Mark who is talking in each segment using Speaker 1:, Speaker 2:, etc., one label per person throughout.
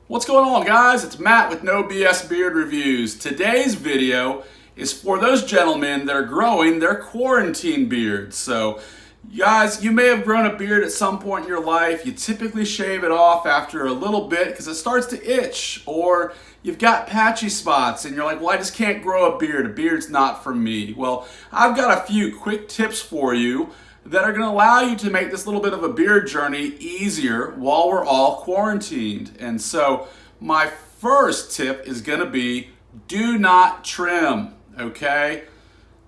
Speaker 1: What's going on, guys? It's Matt with No BS Beard Reviews. Today's video is for those gentlemen that are growing their quarantine beards. So, guys, you may have grown a beard at some point in your life. You typically shave it off after a little bit because it starts to itch, or you've got patchy spots and you're like, well, I just can't grow a beard. A beard's not for me. Well, I've got a few quick tips for you that are going to allow you to make this little bit of a beard journey easier while we're all quarantined. And so my first tip is going to be do not trim, okay?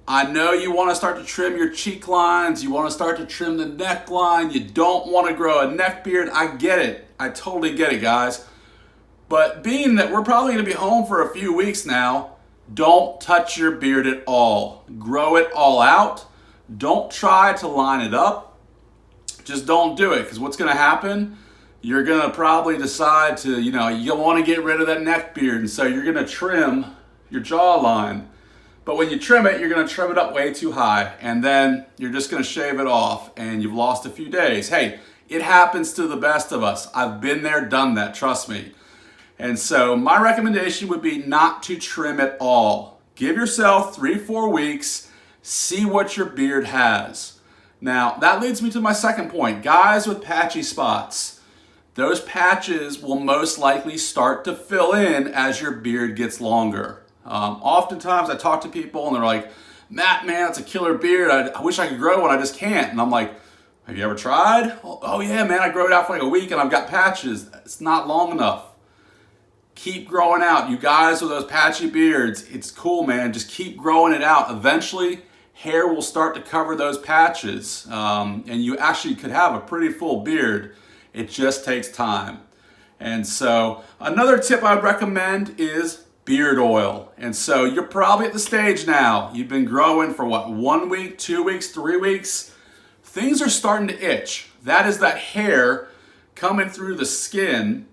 Speaker 1: I know you want to start to trim your cheek lines, you want to start to trim the neckline, you don't want to grow a neck beard. I get it. I totally get it, guys. But being that we're probably going to be home for a few weeks now, don't touch your beard at all. Grow it all out. Don't try to line it up. Just don't do it, because what's going to happen, you're going to probably decide to, you want to get rid of that neck beard, and so you're going to trim your jawline. But when you trim it, you're going to trim it up way too high, and then you're just going to shave it off, and you've lost a few days. Hey, it happens to the best of us. I've been there, done that, trust me. And so my recommendation would be not to trim at all. Give yourself 3-4 weeks. See what your beard has. Now, that leads me to my second point. Guys with patchy spots, those patches will most likely start to fill in as your beard gets longer. Oftentimes I talk to people and they're like, Matt, man, it's a killer beard. I wish I could grow one, I just can't. And I'm like, have you ever tried? Oh yeah, man, I grow it out for like a week and I've got patches. It's not long enough. Keep growing out. You guys with those patchy beards, it's cool, man. Just keep growing it out. Eventually, hair will start to cover those patches, and you actually could have a pretty full beard. It just takes time. And so another tip I'd recommend is beard oil. And so you're probably at the stage now. You've been growing for what, 1 week, 2 weeks, 3 weeks? Things are starting to itch. That is that hair coming through the skin,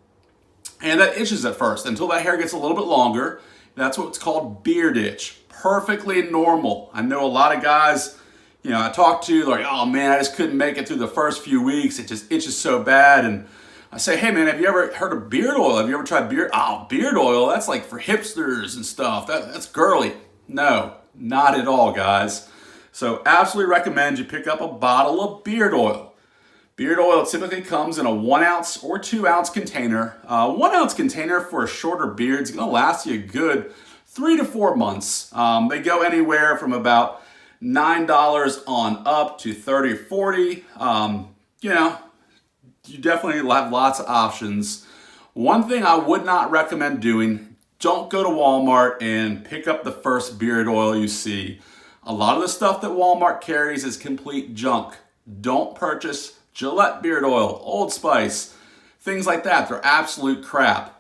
Speaker 1: and that itches at first until that hair gets a little bit longer. That's what's called beard itch. Perfectly normal. I know a lot of guys, I talk to, they're like, oh man, I just couldn't make it through the first few weeks. It just itches so bad. And I say, hey man, have you ever heard of beard oil? Have you ever tried beard? Oh, beard oil, that's like for hipsters and stuff. That's girly. No, not at all, guys. So absolutely recommend you pick up a bottle of beard oil. Beard oil typically comes in a 1 ounce or 2 ounce container. 1 ounce container for a shorter beard is going to last you a good 3 to 4 months. They go anywhere from about $9 on up to $30, $40. You definitely have lots of options. One thing I would not recommend doing, don't go to Walmart and pick up the first beard oil you see. A lot of the stuff that Walmart carries is complete junk. Don't purchase Gillette beard oil, Old Spice, things like that. They're absolute crap.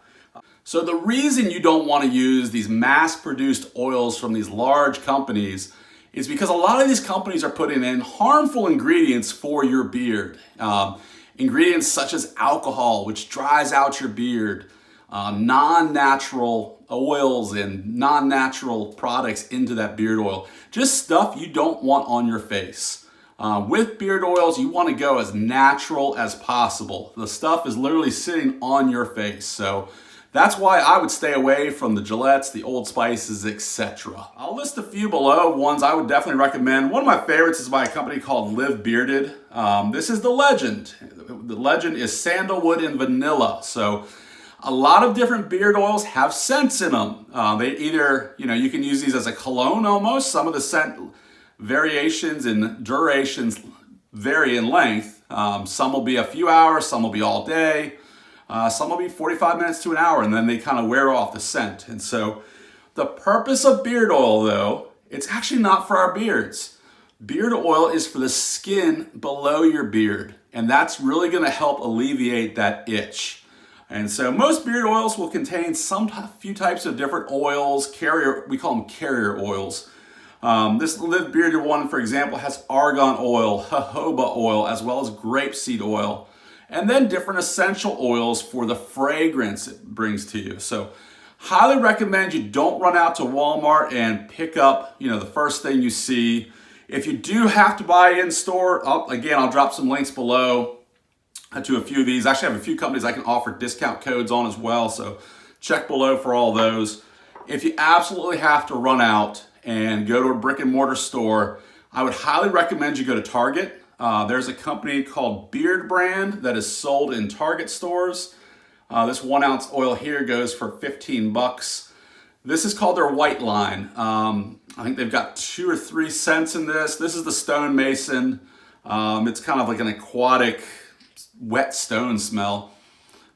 Speaker 1: So the reason you don't want to use these mass-produced oils from these large companies is because a lot of these companies are putting in harmful ingredients for your beard. Ingredients such as alcohol, which dries out your beard, non-natural oils and non-natural products into that beard oil. Just stuff you don't want on your face. With beard oils, you want to go as natural as possible. The stuff is literally sitting on your face. So that's why I would stay away from the Gillettes, the Old Spices, etc. I'll list a few below, ones I would definitely recommend. One of my favorites is by a company called Live Bearded. This is the Legend. The Legend is sandalwood and vanilla. So a lot of different beard oils have scents in them. They either, you can use these as a cologne almost. Some of the scent variations and durations vary in length. Some will be a few hours, some will be all day. Some will be 45 minutes to an hour, and then they kind of wear off the scent. And so the purpose of beard oil, though, it's actually not for our beards. Beard oil is for the skin below your beard, and that's really going to help alleviate that itch. And so most beard oils will contain few types of different oils, we call them carrier oils. This Live Bearded one, for example, has argan oil, jojoba oil, as well as grapeseed oil, and then different essential oils for the fragrance it brings to you. So highly recommend you don't run out to Walmart and pick up, the first thing you see. If you do have to buy in store, again, I'll drop some links below. to a few of these. I actually have a few companies I can offer discount codes on as well, so check below for all those. If you absolutely have to run out and go to a brick and mortar store, I would highly recommend you go to Target. There's a company called Beard Brand that is sold in Target stores. This 1 ounce oil here goes for 15 bucks. This is called their white line. I think they've got 2 or 3 scents in this. This is the Stone Mason. It's kind of like an aquatic, wet stone smell.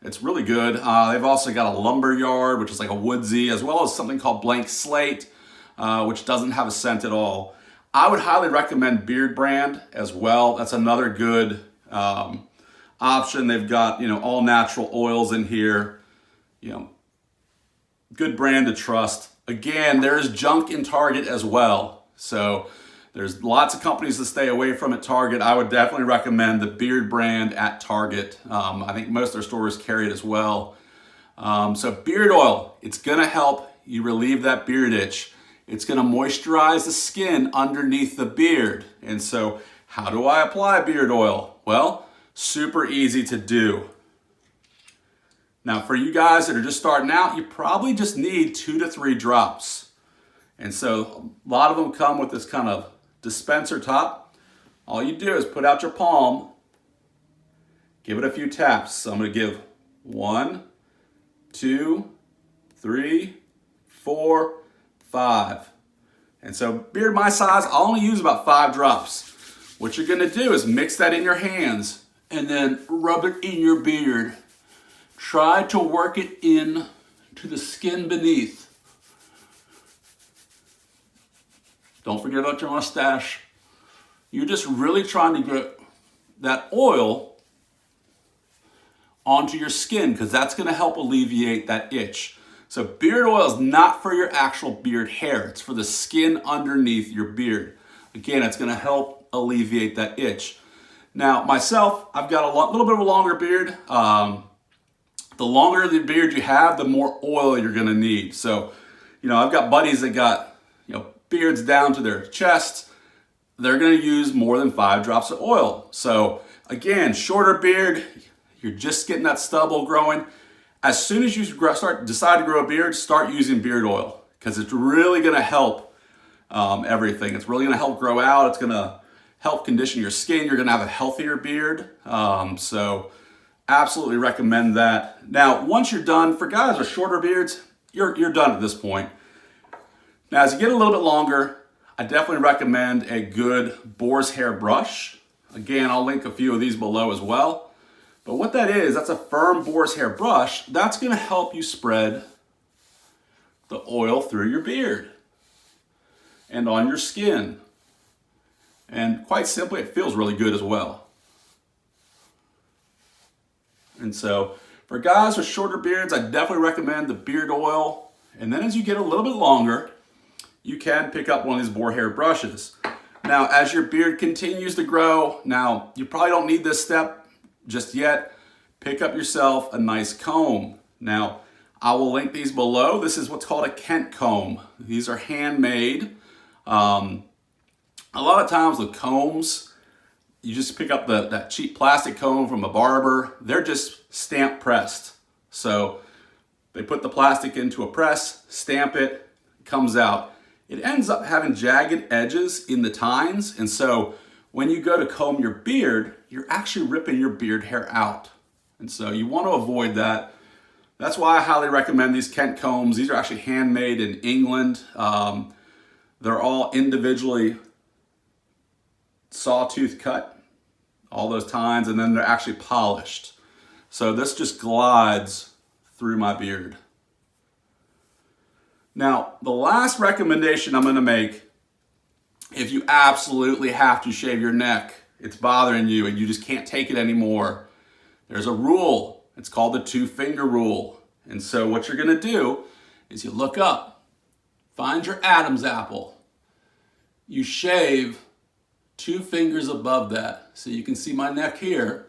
Speaker 1: It's really good. They've also got a Lumberyard, which is like a woodsy, as well as something called Blank Slate, which doesn't have a scent at all. I would highly recommend Beard Brand as well. That's another good option. They've got, all natural oils in here. Good brand to trust. Again, there's junk in Target as well. So there's lots of companies to stay away from at Target. I would definitely recommend the Beard Brand at Target. I think most of their stores carry it as well. So beard oil, it's gonna help you relieve that beard itch. It's gonna moisturize the skin underneath the beard. And so how do I apply beard oil? Well, super easy to do. Now for you guys that are just starting out, you probably just need 2 to 3 drops. And so a lot of them come with this kind of dispenser top. All you do is put out your palm, give it a few taps. So I'm gonna give 1, 2, 3, 4, 5. And so beard my size, I'll only use about 5 drops. What you're gonna do is mix that in your hands and then rub it in your beard. Try to work it in to the skin beneath. Don't forget about your mustache. You're just really trying to get that oil onto your skin because that's going to help alleviate that itch. So beard oil is not for your actual beard hair. It's for the skin underneath your beard. Again, it's going to help alleviate that itch. Now, myself, I've got a little bit of a longer beard. The longer the beard you have, the more oil you're going to need. So, I've got buddies that got, beards down to their chest. They're going to use more than 5 drops of oil. So again, shorter beard, you're just getting that stubble growing. As soon as you decide to grow a beard, start using beard oil because it's really going to help everything. It's really going to help grow out. It's going to help condition your skin. You're going to have a healthier beard. So absolutely recommend that. Now, once you're done, for guys with shorter beards, you're done at this point. Now, as you get a little bit longer, I definitely recommend a good boar's hair brush. Again, I'll link a few of these below as well. But what that is, that's a firm boar's hair brush. That's going to help you spread the oil through your beard and on your skin. And quite simply, it feels really good as well. And so for guys with shorter beards, I definitely recommend the beard oil. And then as you get a little bit longer, you can pick up one of these boar hair brushes. Now, as your beard continues to grow, now you probably don't need this step just yet. Pick up yourself a nice comb. Now, I will link these below. This is what's called a Kent comb. These are handmade. A lot of times with combs, you just pick up that cheap plastic comb from a barber. They're just stamp pressed. So they put the plastic into a press, stamp it, comes out. It ends up having jagged edges in the tines, and so when you go to comb your beard, you're actually ripping your beard hair out. And so you want to avoid that. That's why I highly recommend these Kent combs. These are actually handmade in England. They're all individually sawtooth cut, all those tines, and then they're actually polished. So this just glides through my beard. Now, the last recommendation I'm going to make, if you absolutely have to shave your neck, it's bothering you and you just can't take it anymore, there's a rule. It's called the 2-finger rule. And so what you're going to do is you look up, find your Adam's apple. You shave 2 fingers above that. So you can see my neck here.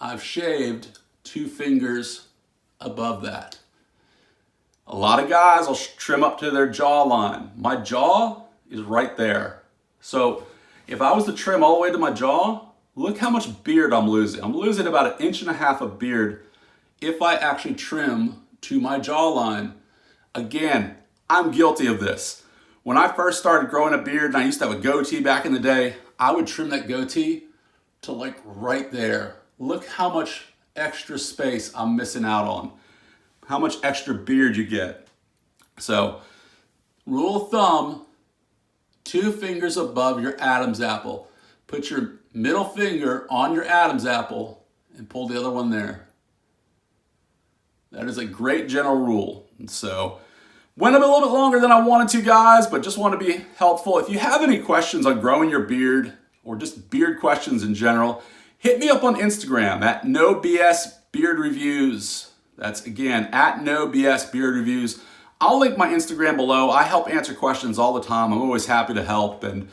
Speaker 1: I've shaved 2 fingers above that. A lot of guys will trim up to their jawline. My jaw is right there. So if I was to trim all the way to my jaw, Look how much beard I'm losing. I'm losing about 1.5 inches of beard if I actually trim to my jawline. Again, I'm guilty of this. When I first started growing a beard and I used to have a goatee back in the day, I would trim that goatee to like right there. Look how much extra space I'm missing out on. How much extra beard you get. So, rule of thumb, 2 fingers above your Adam's apple. Put your middle finger on your Adam's apple and pull the other one there. That is a great general rule. And so, went a little bit longer than I wanted to, guys, but just want to be helpful. If you have any questions on growing your beard or just beard questions in general, hit me up on Instagram at NoBSBeardReviews. That's again at NoBSBeardReviews. I'll link my Instagram below. I help answer questions all the time. I'm always happy to help. And,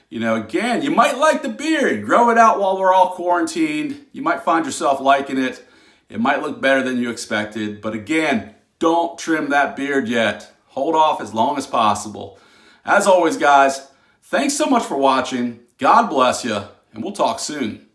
Speaker 1: you know, again, you might like the beard. Grow it out while we're all quarantined. You might find yourself liking it. It might look better than you expected. But again, don't trim that beard yet. Hold off as long as possible. As always, guys, thanks so much for watching. God bless you, and we'll talk soon.